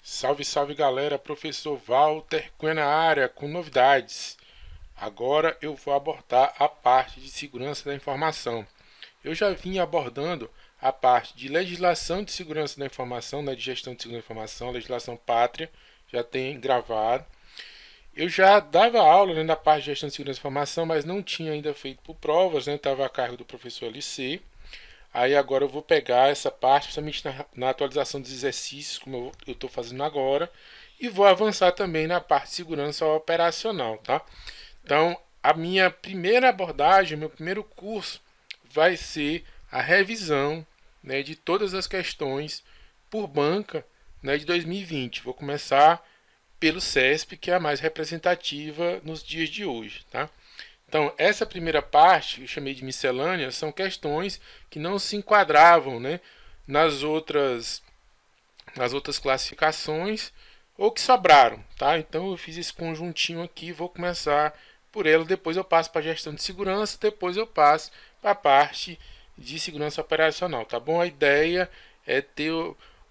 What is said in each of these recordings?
Salve, salve galera, professor Walter Cunha na área com novidades. Agora eu vou abordar a parte de segurança da informação. Eu já vim abordando a parte de legislação de segurança da informação, né, de gestão de segurança da informação, legislação pátria, já tem gravado. Eu já dava aula, né, na parte de gestão de segurança da informação, mas não tinha ainda feito por provas, né, estava a cargo do professor LC. Aí agora eu vou pegar essa parte, principalmente na atualização dos exercícios, como eu estou fazendo agora, e vou avançar também na parte de segurança operacional, tá? Então, a minha primeira abordagem, meu primeiro curso, vai ser a revisão, né, de todas as questões por banca, né, de 2020. Vou começar pelo CESP, que é a mais representativa nos dias de hoje, tá? Então, essa primeira parte, que eu chamei de miscelânea, são questões que não se enquadravam, né, nas outras classificações ou que sobraram, tá? Então, eu fiz esse conjuntinho aqui, vou começar por ela, depois eu passo para a gestão de segurança, depois eu passo para a parte de segurança operacional, tá bom? A ideia é ter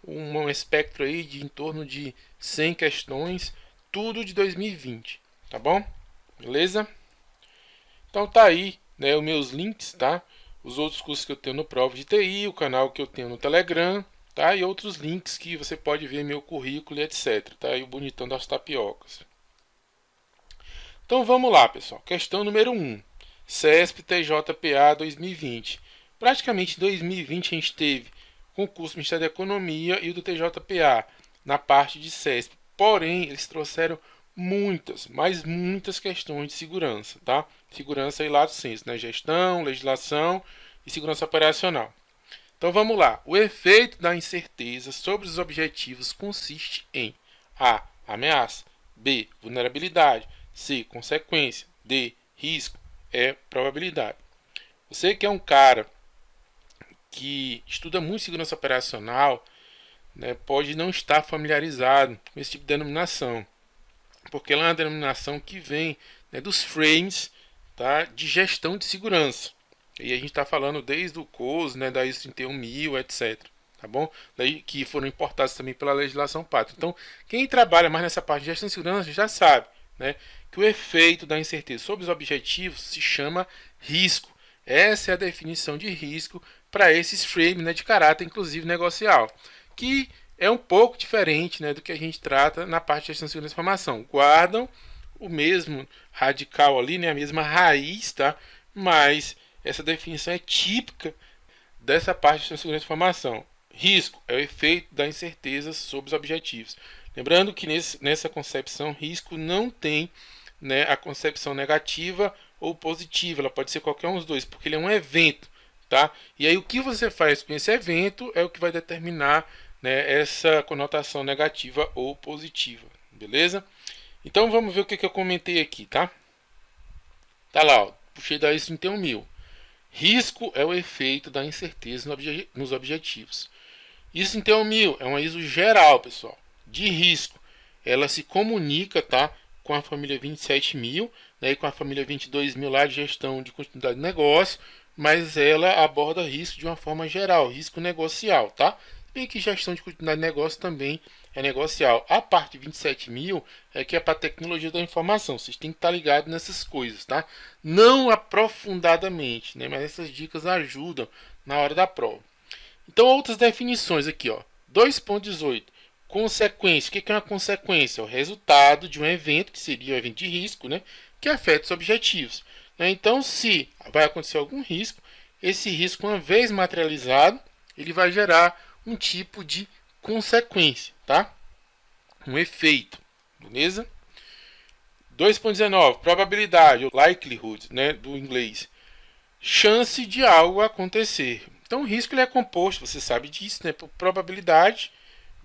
um espectro aí de em torno de 100 questões, tudo de 2020, tá bom? Beleza? Então tá aí, né, os meus links, tá? Os outros cursos que eu tenho no Prova de TI, o canal que eu tenho no Telegram, tá? E outros links que você pode ver meu currículo e etc, tá? E o bonitão das tapiocas. Então vamos lá, pessoal. Questão número 1. CESP TJPA 2020. Praticamente em 2020 a gente teve concurso do Ministério da Economia e o do TJPA na parte de CESP. Porém, eles trouxeram muitas, mas muitas questões de segurança, tá? Segurança e lato senso, né? Gestão, legislação e segurança operacional. Então vamos lá. O efeito da incerteza sobre os objetivos consiste em A. Ameaça. B. Vulnerabilidade. C. Consequência. D. Risco. E. Probabilidade. Você que é um cara que estuda muito segurança operacional, né, pode não estar familiarizado com esse tipo de denominação, porque ela é uma denominação que vem, né, dos frames, tá, de gestão de segurança. E a gente está falando desde o COS, né, da ISO 31000, etc. Tá bom? Daí, que foram importados também pela legislação pátria. Então, quem trabalha mais nessa parte de gestão de segurança já sabe, né, que o efeito da incerteza sobre os objetivos se chama risco. Essa é a definição de risco para esses frames, né, de caráter, inclusive negocial, que é um pouco diferente, né, do que a gente trata na parte de gestão de segurança da informação. Guardam o mesmo radical ali, né, a mesma raiz, tá? Mas essa definição é típica dessa parte de gestão de segurança da informação. Risco é o efeito da incerteza sobre os objetivos. Lembrando que nessa concepção, risco não tem, né, a concepção negativa ou positiva, ela pode ser qualquer um dos dois, porque ele é um evento, tá? E aí o que você faz com esse evento é o que vai determinar, né, essa conotação negativa ou positiva, beleza? Então vamos ver o que eu comentei aqui, tá? Tá lá, ó, puxei da ISO 31000. Risco é o efeito da incerteza nos objetivos. ISO 31000 é uma ISO geral, pessoal, de risco. Ela se comunica, tá, com a família 27000, né, e com a família 22000 lá de gestão de continuidade de negócio, mas ela aborda risco de uma forma geral, risco negocial, tá? Bem que gestão de continuidade de negócio também é negocial. A parte 27000 é que é para tecnologia da informação. Vocês têm que estar ligados nessas coisas, tá? Não aprofundadamente, né? Mas essas dicas ajudam na hora da prova. Então, outras definições aqui, ó. 2.18. Consequência. O que é uma consequência? É o resultado de um evento, que seria um evento de risco, né? Que afeta os objetivos. Então, se vai acontecer algum risco, esse risco, uma vez materializado, ele vai gerar um tipo de consequência, tá? Um efeito, beleza? 2.19, probabilidade, likelihood, né, do inglês. Chance de algo acontecer. Então o risco ele é composto, você sabe disso, né, por probabilidade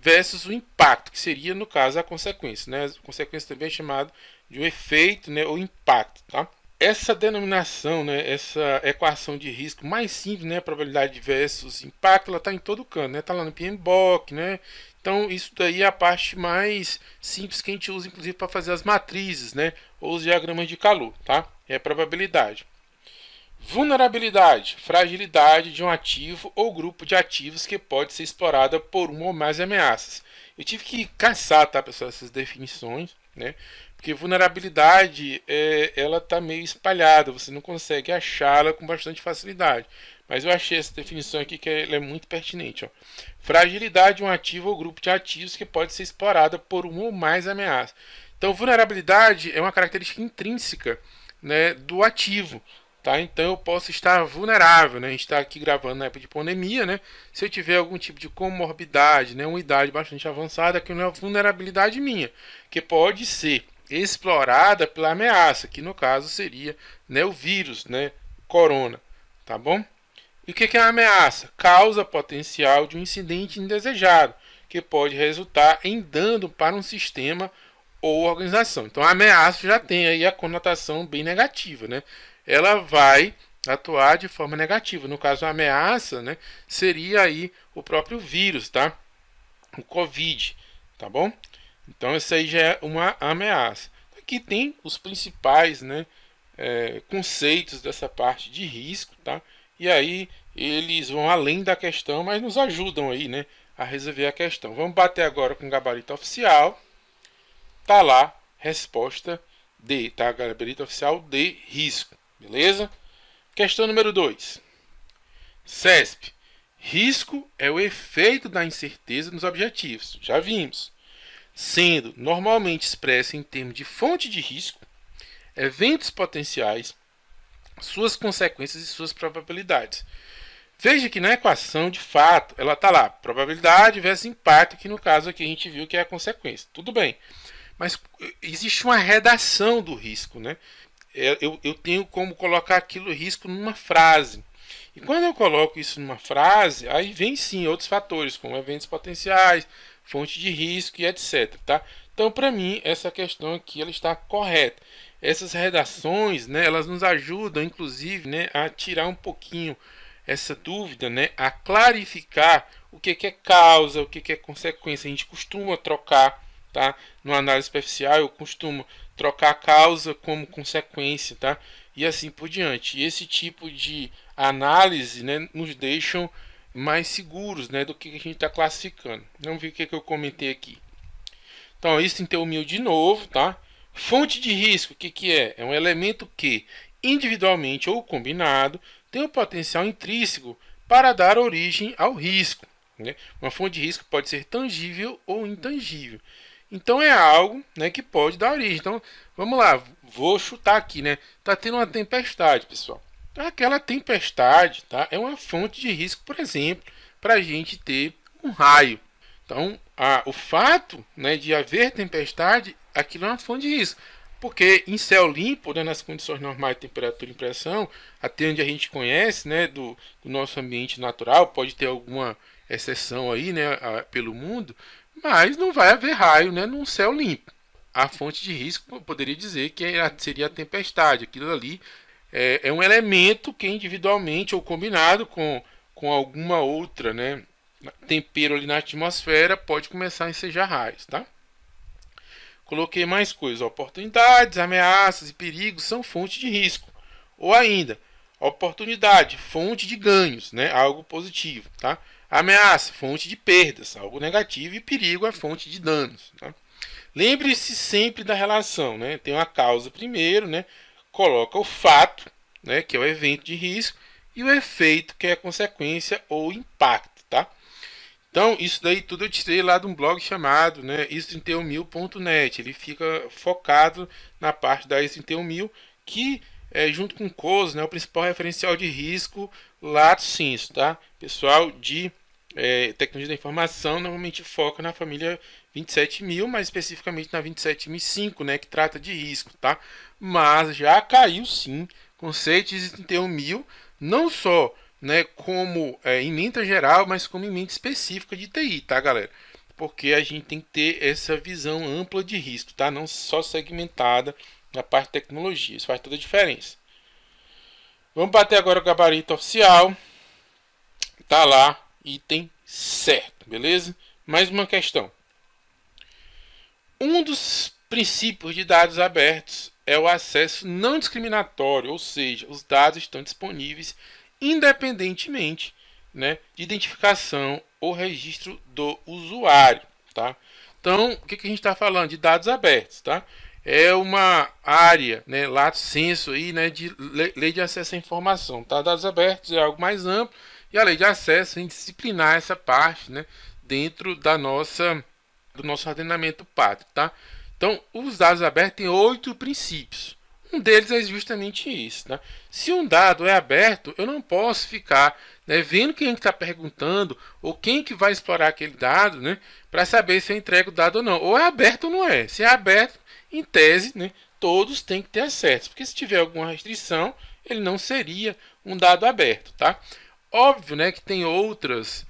versus o impacto, que seria no caso a consequência, né? A consequência também é chamado de um efeito, né, ou impacto, tá? Essa denominação, né, essa equação de risco mais simples, né, probabilidade versus impacto, ela está em todo canto, né, está lá no PMBOK, né, então isso daí é a parte mais simples que a gente usa, inclusive, para fazer as matrizes, né, ou os diagramas de calor, tá, é a probabilidade. Vulnerabilidade, fragilidade de um ativo ou grupo de ativos que pode ser explorada por uma ou mais ameaças. Eu tive que caçar, tá, pessoal, essas definições, né? Porque vulnerabilidade ela tá meio espalhada, você não consegue achá-la com bastante facilidade. Mas eu achei essa definição aqui que ela é muito pertinente. Ó. Fragilidade de um ativo ou grupo de ativos que pode ser explorada por uma ou mais ameaças. Então, vulnerabilidade é uma característica intrínseca, né, do ativo. Tá? Então eu posso estar vulnerável, né? A gente está aqui gravando na época de pandemia, né? Se eu tiver algum tipo de comorbidade, né, uma idade bastante avançada, que não é uma vulnerabilidade minha, que pode ser explorada pela ameaça, que no caso seria, né, o vírus, né, corona, tá bom? E o que é a ameaça? Causa potencial de um incidente indesejado, que pode resultar em dano para um sistema ou organização. Então a ameaça já tem aí a conotação bem negativa, né? Ela vai atuar de forma negativa. No caso, a ameaça, né, seria aí o próprio vírus, tá? O Covid, tá bom? Então isso aí já é uma ameaça. Aqui tem os principais, né, conceitos dessa parte de risco, tá? E aí eles vão além da questão, mas nos ajudam aí, né, a resolver a questão. Vamos bater agora com o gabarito oficial. Tá lá, resposta D, tá? Gabarito oficial de risco, beleza? Questão número 2. CESP. Risco é o efeito da incerteza nos objetivos. Já vimos. Sendo normalmente expresso em termos de fonte de risco, eventos potenciais, suas consequências e suas probabilidades. Veja que na equação, de fato, ela está lá, probabilidade versus impacto, que no caso aqui a gente viu que é a consequência. Tudo bem. Mas existe uma redação do risco, né? Eu tenho como colocar aquilo risco numa frase. E quando eu coloco isso numa frase, aí vem sim outros fatores, como eventos potenciais, fonte de risco e etc. Tá? Então, para mim, essa questão aqui ela está correta. Essas redações, né, elas nos ajudam, inclusive, né, a tirar um pouquinho essa dúvida, né, a clarificar o que é causa, o que é consequência. A gente costuma trocar, tá? No análise superficial, eu costumo trocar causa como consequência, tá? E assim por diante. E esse tipo de análise, né, nos deixam mais seguros, né, do que a gente está classificando. Vamos ver o que eu comentei aqui. Então, isso em ter mil de novo, tá? Fonte de risco, o que é? É um elemento que, individualmente ou combinado, tem o potencial intrínseco para dar origem ao risco. Né? Uma fonte de risco pode ser tangível ou intangível. Então é algo, né, que pode dar origem. Então, vamos lá, vou chutar aqui, né? Tá tendo uma tempestade, pessoal. Aquela tempestade, tá, é uma fonte de risco, por exemplo, para a gente ter um raio. Então, o fato, né, de haver tempestade, aquilo é uma fonte de risco. Porque em céu limpo, né, nas condições normais de temperatura e pressão, até onde a gente conhece, né, do nosso ambiente natural, pode ter alguma exceção aí, né, pelo mundo, mas não vai haver raio, né, num céu limpo. A fonte de risco eu poderia dizer que seria a tempestade. Aquilo ali é um elemento que individualmente ou combinado com alguma outra, né, tempero ali na atmosfera pode começar a ensejar raios, tá? Coloquei mais coisas. Oportunidades, ameaças e perigos são fontes de risco. Ou ainda, oportunidade, fonte de ganhos, né? Algo positivo, tá? Ameaça, fonte de perdas, algo negativo, e perigo é fonte de danos. Tá? Lembre-se sempre da relação, né? Tem uma causa primeiro, né? Coloca o fato, né? Que é o evento de risco, e o efeito, que é a consequência ou impacto, tá? Então, isso daí tudo eu tirei lá de um blog chamado, né, ISO31000.net. Ele fica focado na parte da ISO31000, que junto com o COS, né, é o principal referencial de risco lato sensu, tá? Pessoal de tecnologia da informação normalmente foca na família 27000, mais especificamente na 27005, né, que trata de risco, tá? Mas já caiu sim conceitos de ISO31000, não só, né, como ementa geral, mas como ementa específica de TI, tá, galera? Porque a gente tem que ter essa visão ampla de risco, tá? Não só segmentada na parte de tecnologia. Isso faz toda a diferença. Vamos bater agora o gabarito oficial. Tá lá, item certo, beleza? Mais uma questão. Um dos princípios de dados abertos é o acesso não discriminatório, ou seja, os dados estão disponíveis independentemente, né, de identificação ou registro do usuário, tá? Então, o que a gente está falando? De dados abertos, tá? É uma área, né, lato sensu aí, né, de lei de acesso à informação, tá? Dados abertos é algo mais amplo e a lei de acesso em disciplinar essa parte, né, dentro do nosso ordenamento pátrio, tá? Então, os dados abertos têm 8 princípios. Um deles é justamente isso, tá? Se um dado é aberto, eu não posso ficar, né, vendo quem está perguntando ou quem que vai explorar aquele dado, né, para saber se eu entrego o dado ou não. Ou é aberto ou não é. Se é aberto, em tese, né, todos têm que ter acesso, porque se tiver alguma restrição, ele não seria um dado aberto, tá? Óbvio, né, que tem outras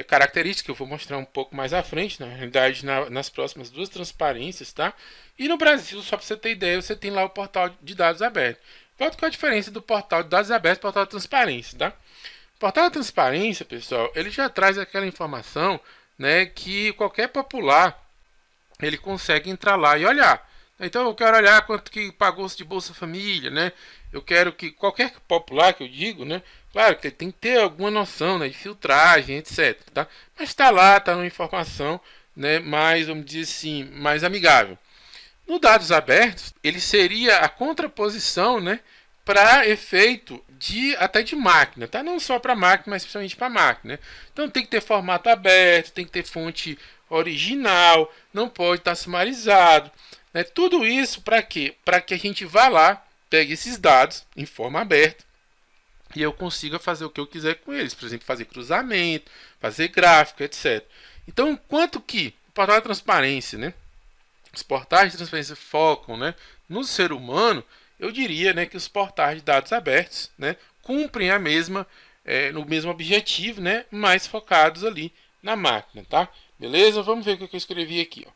características que eu vou mostrar um pouco mais à frente, na realidade, nas próximas duas transparências, tá? E no Brasil, só para você ter ideia, você tem lá o portal de dados abertos. Qual é a diferença do portal de dados abertos e portal de transparência, tá? O portal de transparência, pessoal, ele já traz aquela informação, né, que qualquer popular ele consegue entrar lá e olhar. Então eu quero olhar quanto que pagou-se de Bolsa Família, né? Eu quero que qualquer popular que eu digo, né? Claro que ele tem que ter alguma noção, né, de filtragem, etc, tá? Mas está lá, está numa informação, né, mais, vamos dizer assim, mais amigável. No dados abertos, ele seria a contraposição, né, para efeito de até de máquina, tá? Não só para máquina, mas principalmente para máquina. Né? Então tem que ter formato aberto, tem que ter fonte original, não pode estar sumarizado. Né? Tudo isso para quê? Para que a gente vá lá, pegue esses dados em forma aberta e eu consiga fazer o que eu quiser com eles. Por exemplo, fazer cruzamento, fazer gráfico, etc. Então, enquanto que o portal de transparência, né, os portais de transparência focam, né, no ser humano, eu diria, né, que os portais de dados abertos, né, cumprem no mesmo objetivo, né, mais focados ali na máquina, tá? Beleza? Vamos ver o que eu escrevi aqui, ó.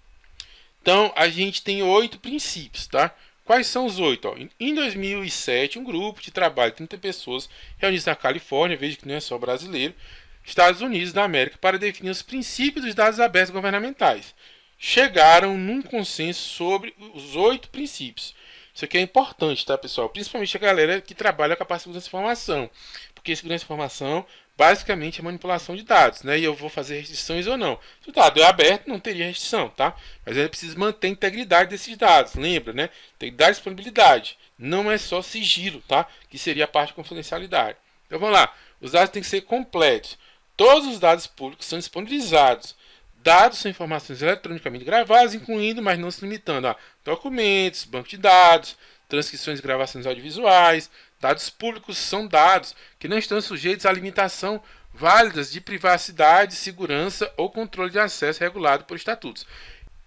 Então, a gente tem 8 princípios, tá? Quais são os 8? Ó? Em 2007, um grupo de trabalho de 30 pessoas reunidos na Califórnia, veja que não é só brasileiro, Estados Unidos da América, para definir os princípios dos dados abertos governamentais. Chegaram num consenso sobre os 8 princípios. Isso aqui é importante, tá, pessoal? Principalmente a galera que trabalha com a parte de segurança de informação. Porque segurança de informação, basicamente, é manipulação de dados, né? E eu vou fazer restrições ou não. Se o dado é aberto, não teria restrição, tá? Mas é preciso manter a integridade desses dados. Lembra, né? Tem que dar disponibilidade. Não é só sigilo, tá? Que seria a parte de confidencialidade. Então, vamos lá. Os dados têm que ser completos. Todos os dados públicos são disponibilizados. Dados são informações eletronicamente gravadas, incluindo, mas não se limitando a documentos, banco de dados, transcrições e gravações audiovisuais. Dados públicos são dados que não estão sujeitos à limitação válidas de privacidade, segurança ou controle de acesso regulado por estatutos.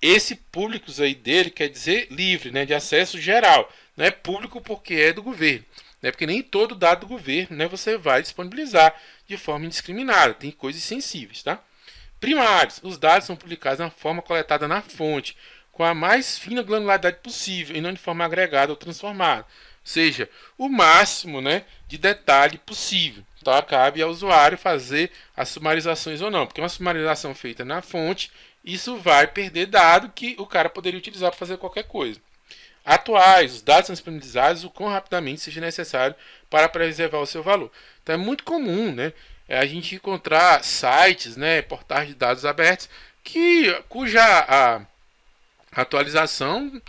Esse públicos aí dele quer dizer livre, né, de acesso geral. Não é público porque é do governo. Né, porque nem todo dado do governo, né, você vai disponibilizar de forma indiscriminada. Tem coisas sensíveis, tá? Primários. Os dados são publicados na forma coletada na fonte, com a mais fina granularidade possível, e não de forma agregada ou transformada. Ou seja, o máximo, né, de detalhe possível. Tá? Cabe ao usuário fazer as sumarizações ou não. Porque uma sumarização feita na fonte, isso vai perder dado que o cara poderia utilizar para fazer qualquer coisa. Atuais, os dados são disponibilizados o quão rapidamente seja necessário para preservar o seu valor. Então é muito comum, né, a gente encontrar sites, né, portais de dados abertos cuja a atualização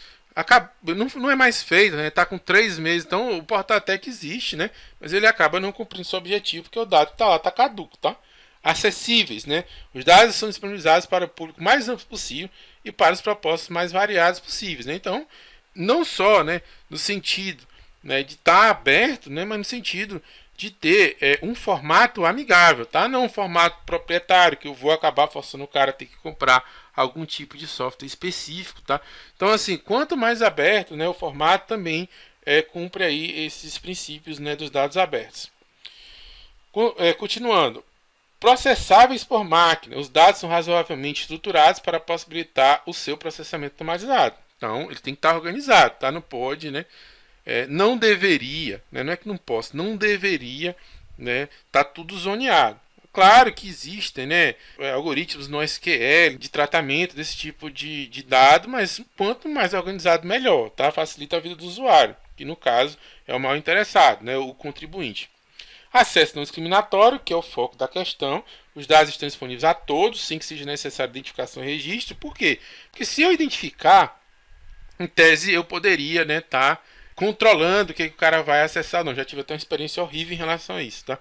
não é mais feita, né, está com 3 meses, então o portal até que existe, né, mas ele acaba não cumprindo seu objetivo porque o dado está lá, está caduco, tá? Acessíveis, né? Os dados são disponibilizados para o público mais amplo possível e para os propósitos mais variados possíveis, né? Então, não só, né, no sentido, né, de estar aberto, né, mas no sentido de ter um formato amigável, tá? Não um formato proprietário que eu vou acabar forçando o cara a ter que comprar algum tipo de software específico, tá? Então, assim, quanto mais aberto, né, o formato também cumpre aí esses princípios, né, dos dados abertos. Continuando. Processáveis por máquina. Os dados são razoavelmente estruturados para possibilitar o seu processamento automatizado. Então, ele tem que estar organizado, tá? Não pode, né? Não deveria, né? Não é que não possa, não deveria, né? Tá tudo zoneado. Claro que existem, né, algoritmos no SQL de tratamento desse tipo de dado, mas quanto mais organizado, melhor, tá? Facilita a vida do usuário, que no caso é o mal interessado, né? O contribuinte. Acesso não discriminatório, que é o foco da questão, os dados estão disponíveis a todos, sem que seja necessário identificação e registro. Por quê? Porque se eu identificar, em tese eu poderia, né, controlando o que o cara vai acessar. Não, já tive até uma experiência horrível em relação a isso, tá?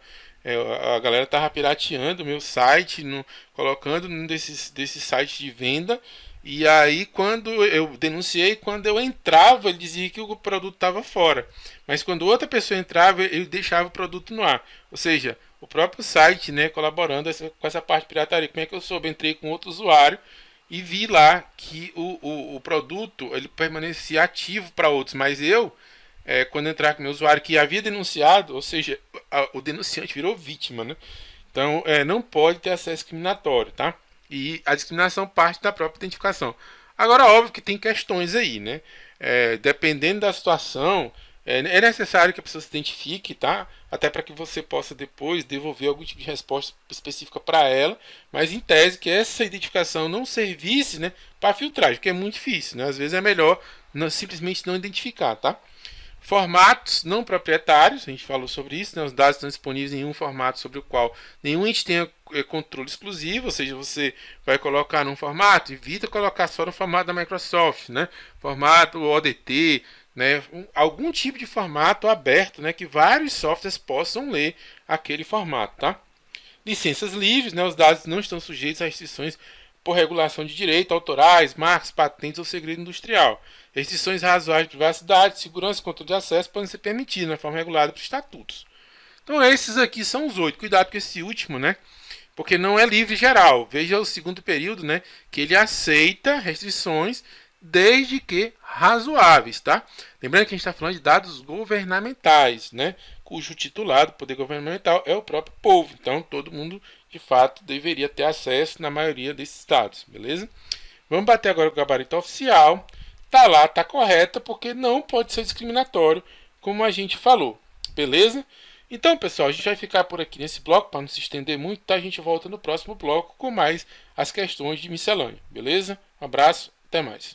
A galera tava pirateando o meu site, colocando num desses sites de venda. E aí, quando eu denunciei, quando eu entrava, ele dizia que o produto estava fora. Mas quando outra pessoa entrava, ele deixava o produto no ar. Ou seja, o próprio site, né, colaborando com essa parte de pirataria. Como é que eu soube? Entrei com outro usuário e vi lá que o produto ele permanecia ativo para outros. Mas eu, quando entrar com o meu usuário que havia denunciado, ou seja, o denunciante virou vítima, né? Então, não pode ter acesso discriminatório, tá? E a discriminação parte da própria identificação. Agora, óbvio que tem questões aí, né? Dependendo da situação, é necessário que a pessoa se identifique, tá? Até para que você possa depois devolver algum tipo de resposta específica para ela, mas em tese que essa identificação não servisse, né, para filtragem, que é muito difícil, né? Às vezes é melhor simplesmente não identificar, tá? Formatos não proprietários, a gente falou sobre isso, né? Os dados estão disponíveis em um formato sobre o qual nenhum ente tenha controle exclusivo, ou seja, você vai colocar num formato, evita colocar só no formato da Microsoft, né? Formato ODT, né? Algum tipo de formato aberto, né? Que vários softwares possam ler aquele formato, tá? Licenças livres, né? Os dados não estão sujeitos a restrições por regulação de direito, autorais, marcas, patentes ou segredo industrial. Restrições razoáveis de privacidade, segurança e controle de acesso podem ser permitidas na forma regulada por estatutos. Então esses aqui são os 8. Cuidado com esse último, né? Porque não é livre geral. Veja o segundo período, né? Que ele aceita restrições desde que razoáveis, tá? Lembrando que a gente está falando de dados governamentais, né? Cujo titular do poder governamental é o próprio povo. Então todo mundo, de fato, deveria ter acesso na maioria desses dados, beleza? Vamos bater agora o gabarito oficial. Tá lá, tá correta, porque não pode ser discriminatório, como a gente falou, beleza? Então, pessoal, a gente vai ficar por aqui nesse bloco, para não se estender muito, tá? A gente volta no próximo bloco com mais as questões de miscelânea, beleza? Um abraço, até mais.